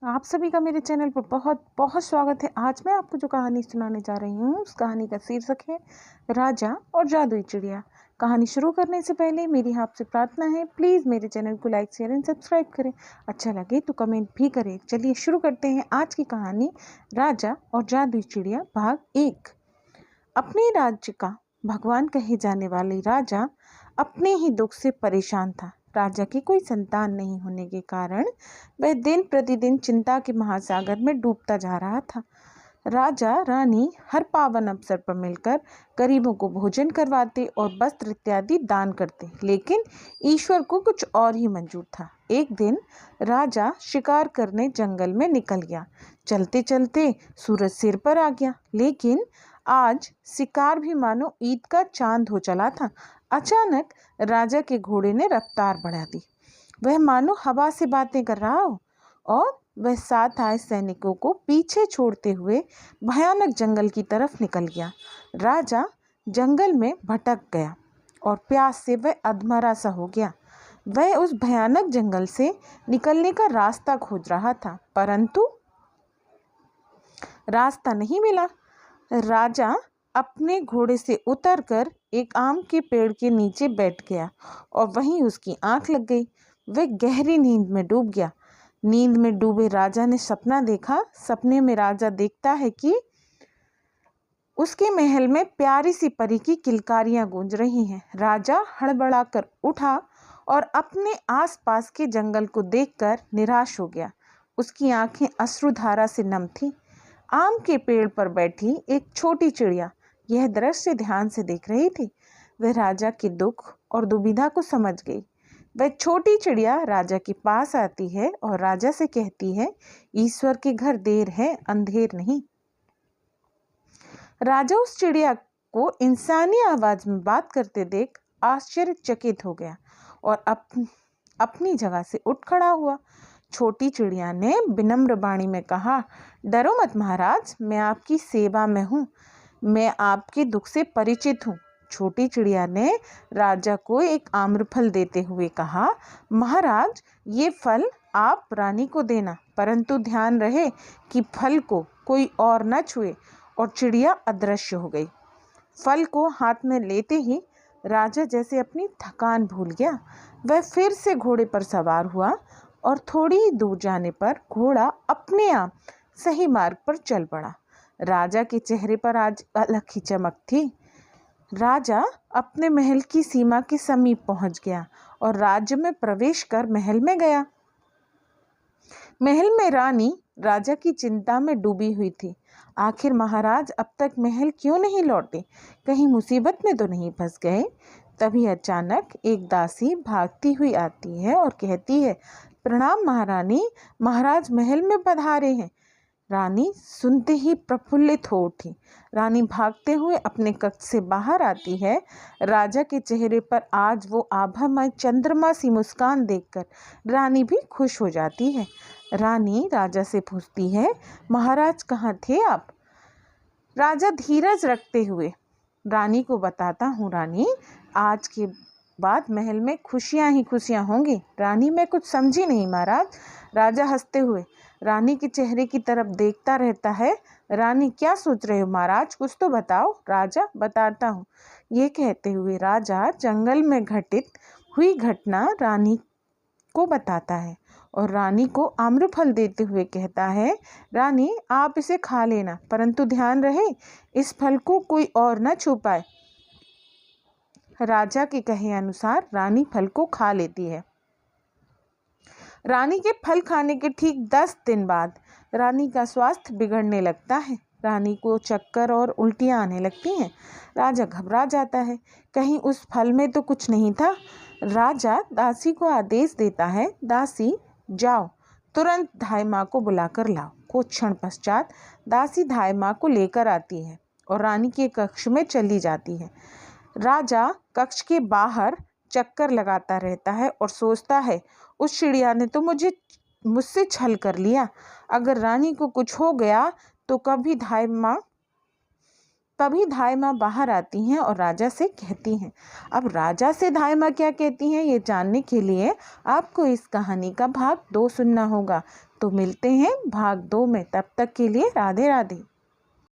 आप सभी का मेरे चैनल पर बहुत बहुत स्वागत है। आज मैं आपको जो कहानी सुनाने जा रही हूँ उस कहानी का शीर्षक है राजा और जादुई चिड़िया। कहानी शुरू करने से पहले मेरी आपसे प्रार्थना है, प्लीज़ मेरे चैनल को लाइक शेयर एंड सब्सक्राइब करें। अच्छा लगे तो कमेंट भी करें। चलिए शुरू करते हैं आज की कहानी, राजा और जादुई चिड़िया भाग 1। अपने राज्य का भगवान कहे जाने वाले राजा अपने ही दुख से परेशान था। राजा की कोई संतान नहीं होने के कारण वह दिन प्रतिदिन चिंता के महासागर में डूबता जा रहा था। राजा रानी हर पावन अवसर पर मिलकर गरीबों को भोजन करवाते और वस्त्र इत्यादि दान करते, लेकिन ईश्वर को कुछ और ही मंजूर था। एक दिन राजा शिकार करने जंगल में निकल गया। चलते चलते सूरज सिर पर आ गया, लेकिन आज शिकार भी मानो ईद का चांद हो चला था। अचानक राजा के घोड़े ने रफ्तार बढ़ा दी। वह मानो हवा से बातें कर रहा हो और वह साथ आए सैनिकों को पीछे छोड़ते हुए भयानक जंगल की तरफ निकल गया। राजा जंगल में भटक गया और प्यास से वह अधमरा सा हो गया। वह उस भयानक जंगल से निकलने का रास्ता खोज रहा था, परंतु रास्ता नहीं मिला। राजा अपने घोड़े से उतरकर एक आम के पेड़ के नीचे बैठ गया और वहीं उसकी आंख लग गई। वह गहरी नींद में डूब गया। नींद में डूबे राजा ने सपना देखा। सपने में राजा देखता है कि उसके महल में प्यारी सी परी की किलकारियां गूंज रही हैं। राजा हड़बड़ाकर उठा और अपने आसपास के जंगल को देखकर निराश हो गया। उसकी आंखें अश्रुधारा से नम थीं। आम के पेड़ पर बैठी एक छोटी चिड़िया यह दृश्य ध्यान से देख रही थी। वह राजा के दुख और दुविधा को समझ गई। वह छोटी चिड़िया राजा के पास आती है और राजा से कहती है, ईश्वर के घर देर है, अंधेर नहीं। राजा उस चिड़िया को इंसानी आवाज में बात करते देख आश्चर्यचकित हो गया और अपनी जगह से उठ खड़ा हुआ। छोटी चिड़िया ने विनम्र वाणी में कहा, डरो मत महाराज, मैं आपकी सेवा में हूँ। मैं आपके दुख से परिचित हूँ। छोटी चिड़िया ने राजा को एक आम्रफल देते हुए कहा, महाराज, ये फल आप रानी को देना, परंतु ध्यान रहे कि फल को कोई और न छुए। और चिड़िया अदृश्य हो गई। फल को हाथ में लेते ही राजा जैसे अपनी थकान भूल गया। वह फिर से घोड़े पर सवार हुआ और थोड़ी ही दूर जाने पर घोड़ा अपने आप सही मार्ग पर चल पड़ा। राजा के चेहरे पर आज अलग ही चमक थी। राजा अपने महल की सीमा के समीप पहुंच गया और राज्य में प्रवेश कर महल में गया। महल में रानी राजा की चिंता में डूबी हुई थी। आखिर महाराज अब तक महल क्यों नहीं लौटे? कहीं मुसीबत में तो नहीं फंस गए? तभी अचानक एक दासी भागती हुई आती है और कहती है, प्रणाम महारानी, महाराज महल में पधारे हैं। रानी सुनते ही प्रफुल्लित हो उठी। रानी भागते हुए अपने कक्ष से बाहर आती है। राजा के चेहरे पर आज वो आभामय चंद्रमा सी मुस्कान देखकर रानी भी खुश हो जाती है। रानी राजा से पूछती है, महाराज कहाँ थे आप? राजा धीरज रखते हुए रानी को बताता हूँ, रानी, आज के बाद महल में खुशियाँ ही खुशियाँ होंगी। रानी, मैं कुछ समझी नहीं महाराज। राजा हंसते हुए रानी के चेहरे की तरफ देखता रहता है। रानी, क्या सोच रहे हो महाराज, कुछ तो बताओ। राजा, बताता हूँ। ये कहते हुए राजा जंगल में घटित हुई घटना रानी को बताता है और रानी को आम्रफल देते हुए कहता है, रानी, आप इसे खा लेना, परंतु ध्यान रहे इस फल को कोई और न छू पाए। राजा के कहे अनुसार रानी फल को खा लेती है। रानी के फल खाने के ठीक 10 दिन बाद रानी का स्वास्थ्य बिगड़ने लगता है। रानी को चक्कर और उल्टियां आने लगती हैं। राजा घबरा जाता है, कहीं उस फल में तो कुछ नहीं था। राजा दासी को आदेश देता है, दासी, जाओ तुरंत धाई माँ को बुलाकर लाओ। कुछ क्षण पश्चात दासी धाई माँ को लेकर आती है और रानी के कक्ष में चली जाती है। राजा कक्ष के बाहर चक्कर लगाता रहता है और सोचता है, उस चिड़िया ने तो मुझसे छल कर लिया। अगर रानी को कुछ हो गया तो तभी धाई माँ बाहर आती हैं और राजा से कहती हैं। अब राजा से धाई माँ क्या कहती हैं, ये जानने के लिए आपको इस कहानी का भाग 2 सुनना होगा। तो मिलते हैं भाग 2 में, तब तक के लिए राधे राधे।